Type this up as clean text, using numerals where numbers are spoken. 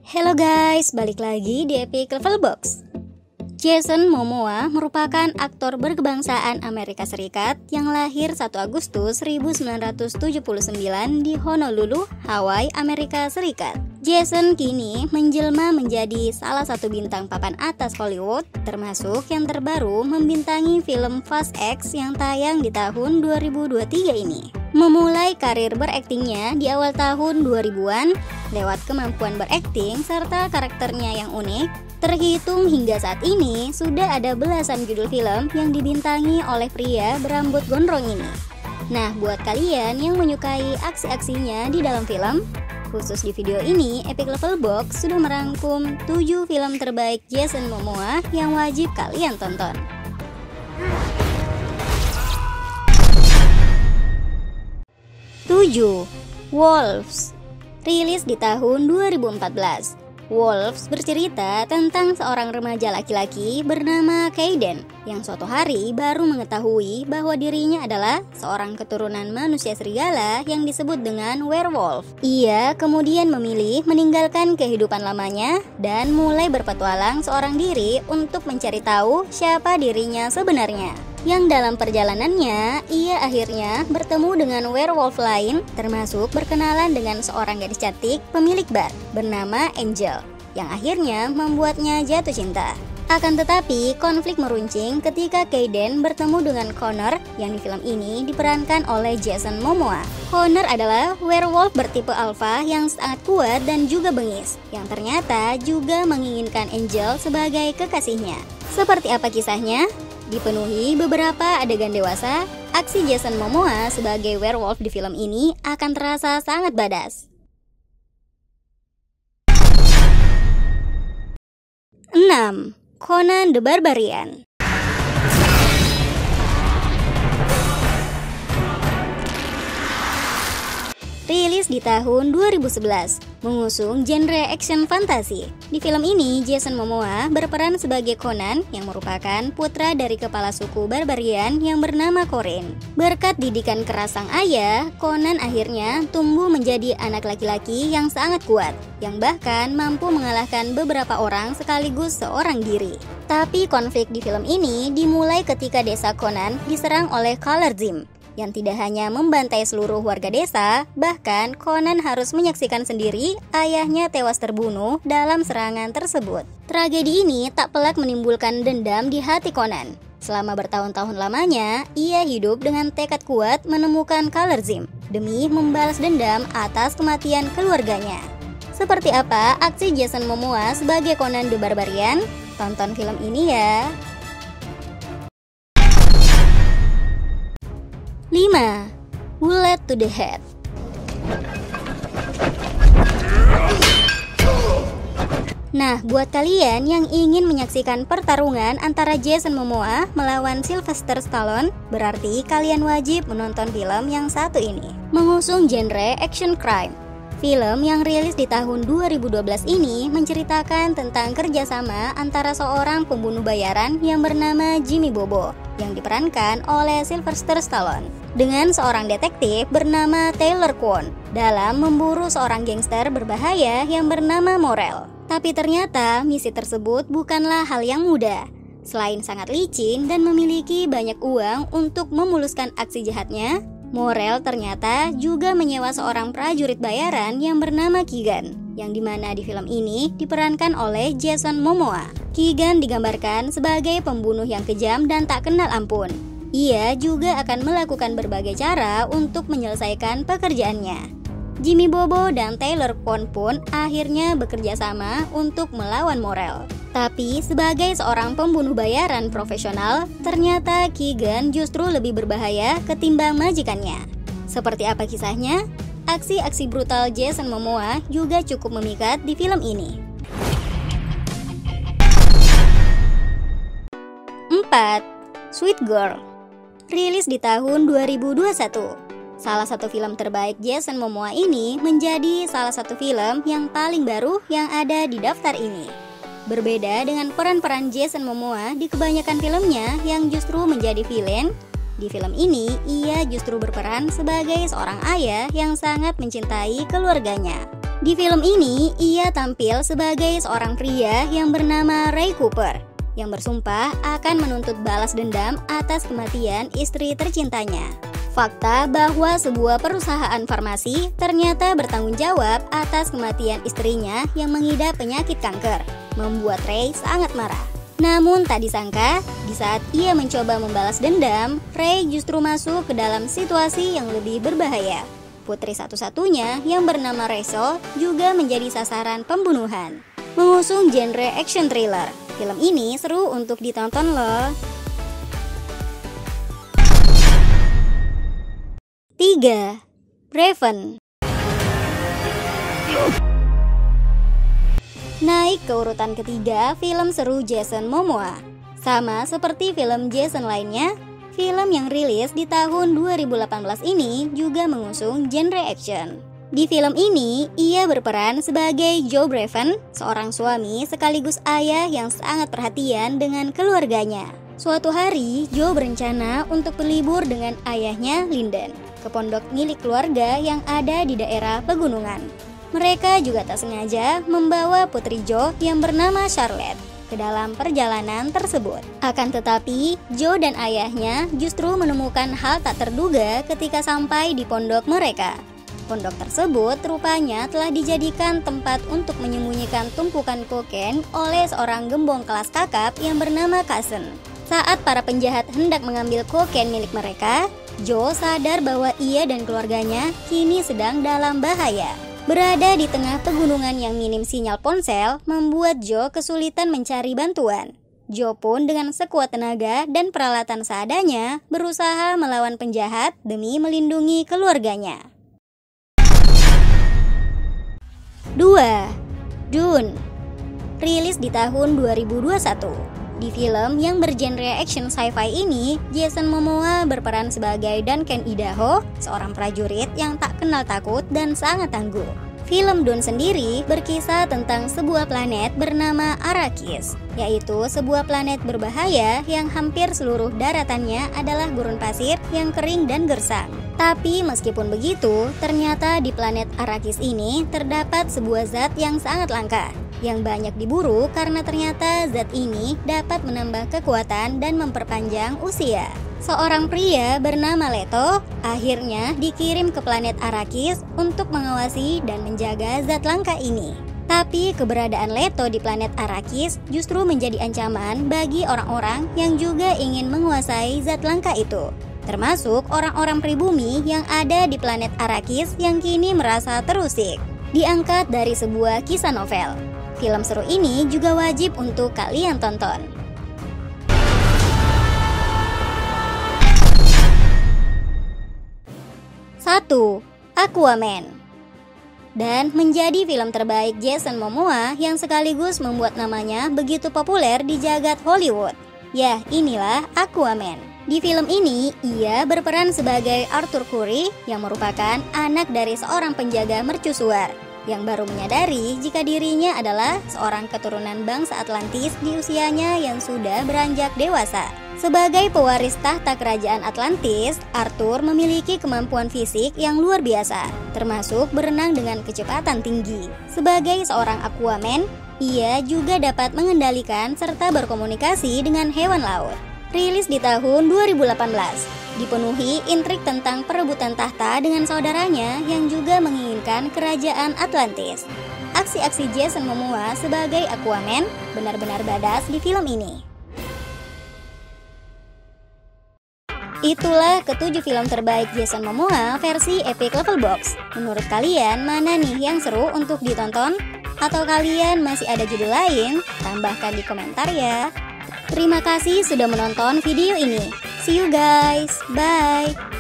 Halo guys, balik lagi di Epic Level Box. Jason Momoa merupakan aktor berkebangsaan Amerika Serikat yang lahir 1 Agustus 1979 di Honolulu, Hawaii, Amerika Serikat. Jason kini menjelma menjadi salah satu bintang papan atas Hollywood, termasuk yang terbaru membintangi film Fast X yang tayang di tahun 2023 ini. Memulai karir beraktingnya di awal tahun 2000-an lewat kemampuan berakting serta karakternya yang unik, terhitung hingga saat ini sudah ada belasan judul film yang dibintangi oleh pria berambut gondrong ini. Nah, buat kalian yang menyukai aksi-aksinya di dalam film, khusus di video ini, Epic Level Box sudah merangkum 7 film terbaik Jason Momoa yang wajib kalian tonton. 7. Wolves. Rilis di tahun 2014. Wolves bercerita tentang seorang remaja laki-laki bernama Kaiden yang suatu hari baru mengetahui bahwa dirinya adalah seorang keturunan manusia serigala yang disebut dengan werewolf. Ia kemudian memilih meninggalkan kehidupan lamanya dan mulai berpetualang seorang diri untuk mencari tahu siapa dirinya sebenarnya. Yang dalam perjalanannya, ia akhirnya bertemu dengan werewolf lain, termasuk berkenalan dengan seorang gadis cantik pemilik bar bernama Angel, yang akhirnya membuatnya jatuh cinta. Akan tetapi, konflik meruncing ketika Kaiden bertemu dengan Connor yang di film ini diperankan oleh Jason Momoa. Connor adalah werewolf bertipe alpha yang sangat kuat dan juga bengis, yang ternyata juga menginginkan Angel sebagai kekasihnya. Seperti apa kisahnya? Dipenuhi beberapa adegan dewasa, aksi Jason Momoa sebagai werewolf di film ini akan terasa sangat badass. 6. Conan the Barbarian. Rilis di tahun 2011, mengusung genre action fantasi. Di film ini, Jason Momoa berperan sebagai Conan yang merupakan putra dari kepala suku barbarian yang bernama Corin. Berkat didikan keras sang ayah, Conan akhirnya tumbuh menjadi anak laki-laki yang sangat kuat, yang bahkan mampu mengalahkan beberapa orang sekaligus seorang diri. Tapi konflik di film ini dimulai ketika desa Conan diserang oleh Kalarzim, yang tidak hanya membantai seluruh warga desa, bahkan Conan harus menyaksikan sendiri ayahnya tewas terbunuh dalam serangan tersebut. Tragedi ini tak pelak menimbulkan dendam di hati Conan. Selama bertahun-tahun lamanya, ia hidup dengan tekad kuat menemukan Kalarzim demi membalas dendam atas kematian keluarganya. Seperti apa aksi Jason Momoa sebagai Conan the Barbarian? Tonton film ini ya. 5. Bullet to the Head. Nah, buat kalian yang ingin menyaksikan pertarungan antara Jason Momoa melawan Sylvester Stallone, berarti kalian wajib menonton film yang satu ini. Mengusung genre action crime. Film yang rilis di tahun 2012 ini menceritakan tentang kerjasama antara seorang pembunuh bayaran yang bernama Jimmy Bobo, yang diperankan oleh Sylvester Stallone, dengan seorang detektif bernama Taylor Kwon dalam memburu seorang gangster berbahaya yang bernama Morel. Tapi ternyata misi tersebut bukanlah hal yang mudah. Selain sangat licin dan memiliki banyak uang untuk memuluskan aksi jahatnya, Morel ternyata juga menyewa seorang prajurit bayaran yang bernama Keegan, yang dimana di film ini diperankan oleh Jason Momoa. Keegan digambarkan sebagai pembunuh yang kejam dan tak kenal ampun. Ia juga akan melakukan berbagai cara untuk menyelesaikan pekerjaannya. Jimmy Bobo dan Taylor Kwon pun akhirnya bekerja sama untuk melawan Morel. Tapi sebagai seorang pembunuh bayaran profesional, ternyata Keegan justru lebih berbahaya ketimbang majikannya. Seperti apa kisahnya? Aksi-aksi brutal Jason Momoa juga cukup memikat di film ini. 4. Sweet Girl. Rilis di tahun 2021. Salah satu film terbaik Jason Momoa ini menjadi salah satu film yang paling baru yang ada di daftar ini. Berbeda dengan peran-peran Jason Momoa di kebanyakan filmnya yang justru menjadi villain, di film ini ia justru berperan sebagai seorang ayah yang sangat mencintai keluarganya. Di film ini, ia tampil sebagai seorang pria yang bernama Ray Cooper yang bersumpah akan menuntut balas dendam atas kematian istri tercintanya. Fakta bahwa sebuah perusahaan farmasi ternyata bertanggung jawab atas kematian istrinya yang mengidap penyakit kanker membuat Ray sangat marah. Namun tak disangka, di saat ia mencoba membalas dendam, Ray justru masuk ke dalam situasi yang lebih berbahaya. Putri satu-satunya yang bernama Rachel juga menjadi sasaran pembunuhan. Mengusung genre action thriller, film ini seru untuk ditonton loh. 3. Raven. Naik ke urutan ketiga film seru Jason Momoa. Sama seperti film Jason lainnya, film yang rilis di tahun 2018 ini juga mengusung genre action. Di film ini, ia berperan sebagai Joe Braven, seorang suami sekaligus ayah yang sangat perhatian dengan keluarganya. Suatu hari, Joe berencana untuk berlibur dengan ayahnya, Lyndon, ke pondok milik keluarga yang ada di daerah pegunungan. Mereka juga tak sengaja membawa putri Joe yang bernama Charlotte ke dalam perjalanan tersebut. Akan tetapi, Joe dan ayahnya justru menemukan hal tak terduga ketika sampai di pondok mereka. Pondok tersebut rupanya telah dijadikan tempat untuk menyembunyikan tumpukan kokain oleh seorang gembong kelas kakap yang bernama Cousin. Saat para penjahat hendak mengambil kokain milik mereka, Joe sadar bahwa ia dan keluarganya kini sedang dalam bahaya. Berada di tengah pegunungan yang minim sinyal ponsel membuat Joe kesulitan mencari bantuan. Joe pun dengan sekuat tenaga dan peralatan seadanya berusaha melawan penjahat demi melindungi keluarganya. 2. Dune. Rilis di tahun 2021. Di film yang bergenre action sci-fi ini, Jason Momoa berperan sebagai Duncan Idaho, seorang prajurit yang tak kenal takut dan sangat tangguh. Film Dune sendiri berkisah tentang sebuah planet bernama Arrakis, yaitu sebuah planet berbahaya yang hampir seluruh daratannya adalah gurun pasir yang kering dan gersang. Tapi meskipun begitu, ternyata di planet Arrakis ini terdapat sebuah zat yang sangat langka, yang banyak diburu karena ternyata zat ini dapat menambah kekuatan dan memperpanjang usia. Seorang pria bernama Leto akhirnya dikirim ke planet Arrakis untuk mengawasi dan menjaga zat langka ini. Tapi keberadaan Leto di planet Arrakis justru menjadi ancaman bagi orang-orang yang juga ingin menguasai zat langka itu, termasuk orang-orang pribumi yang ada di planet Arrakis yang kini merasa terusik. Diangkat dari sebuah kisah novel. Film seru ini juga wajib untuk kalian tonton. 1. Aquaman. Dan menjadi film terbaik Jason Momoa yang sekaligus membuat namanya begitu populer di jagat Hollywood. Ya, inilah Aquaman. Di film ini, ia berperan sebagai Arthur Curry yang merupakan anak dari seorang penjaga mercusuar yang baru menyadari jika dirinya adalah seorang keturunan bangsa Atlantis di usianya yang sudah beranjak dewasa. Sebagai pewaris tahta kerajaan Atlantis, Arthur memiliki kemampuan fisik yang luar biasa, termasuk berenang dengan kecepatan tinggi. Sebagai seorang Aquaman, ia juga dapat mengendalikan serta berkomunikasi dengan hewan laut. Rilis di tahun 2018. Dipenuhi intrik tentang perebutan tahta dengan saudaranya yang juga menginginkan kerajaan Atlantis. Aksi-aksi Jason Momoa sebagai Aquaman benar-benar badass di film ini. Itulah ke-7 film terbaik Jason Momoa versi Epic Level Box. Menurut kalian mana nih yang seru untuk ditonton? Atau kalian masih ada judul lain? Tambahkan di komentar ya. Terima kasih sudah menonton video ini. See you guys, bye.